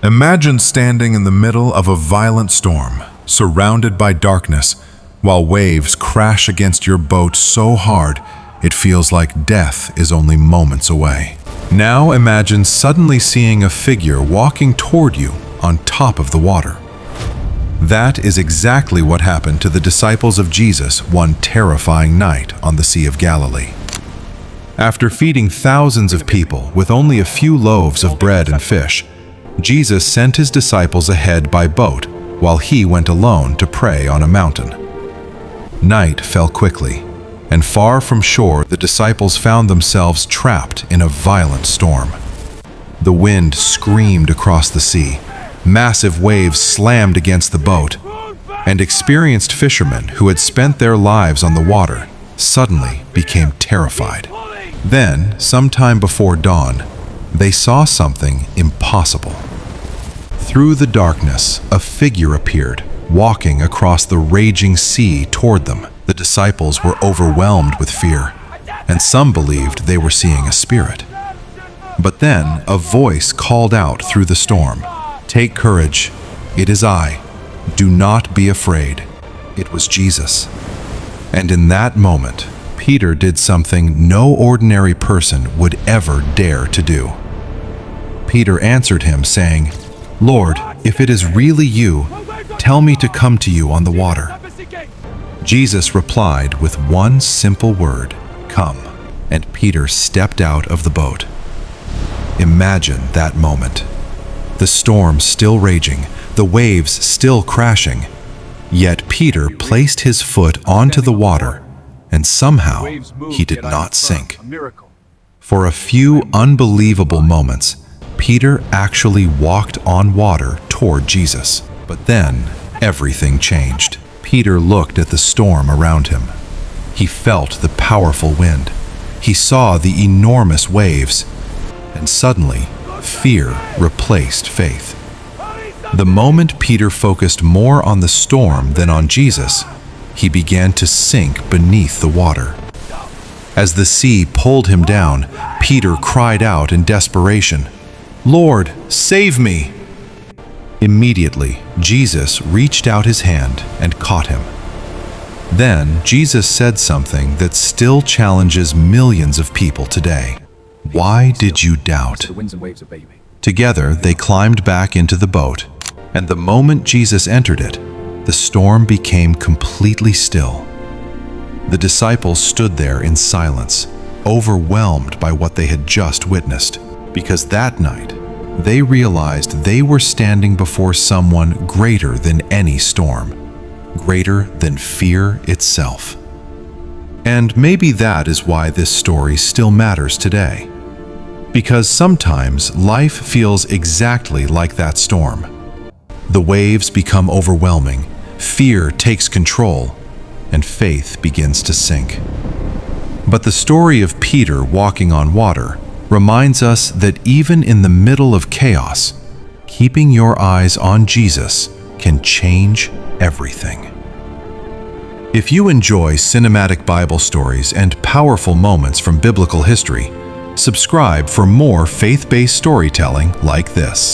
Imagine standing in the middle of a violent storm, surrounded by darkness, while waves crash against your boat so hard it feels like death is only moments away. Now imagine suddenly seeing a figure walking toward you on top of the water. That is exactly what happened to the disciples of Jesus one terrifying night on the Sea of Galilee. After feeding thousands of people with only a few loaves of bread and fish, Jesus sent his disciples ahead by boat while he went alone to pray on a mountain. Night fell quickly, and far from shore the disciples found themselves trapped in a violent storm. The wind screamed across the sea, massive waves slammed against the boat, and experienced fishermen who had spent their lives on the water suddenly became terrified. Then, sometime before dawn, they saw something impossible. Through the darkness, a figure appeared, walking across the raging sea toward them. The disciples were overwhelmed with fear, and some believed they were seeing a spirit. But then a voice called out through the storm, "Take courage, it is I. Do not be afraid." It was Jesus. And in that moment, Peter did something no ordinary person would ever dare to do. Peter answered him, saying, "Lord, if it is really you, tell me to come to you on the water." Jesus replied with one simple word, "Come," and Peter stepped out of the boat. Imagine that moment. The storm still raging, the waves still crashing, yet Peter placed his foot onto the water, and somehow he did not sink. For a few unbelievable moments, Peter actually walked on water toward Jesus. But then everything changed. Peter looked at the storm around him. He felt the powerful wind. He saw the enormous waves. And suddenly, fear replaced faith. The moment Peter focused more on the storm than on Jesus, he began to sink beneath the water. As the sea pulled him down, Peter cried out in desperation, "Lord, save me!" Immediately, Jesus reached out his hand and caught him. Then, Jesus said something that still challenges millions of people today. "Why did you doubt?" Together, they climbed back into the boat, and the moment Jesus entered it, the storm became completely still. The disciples stood there in silence, overwhelmed by what they had just witnessed, because that night, they realized they were standing before someone greater than any storm, greater than fear itself. And maybe that is why this story still matters today. Because sometimes life feels exactly like that storm. The waves become overwhelming, fear takes control, and faith begins to sink. But the story of Peter walking on water reminds us that even in the middle of chaos, keeping your eyes on Jesus can change everything. If you enjoy cinematic Bible stories and powerful moments from biblical history, subscribe for more faith-based storytelling like this.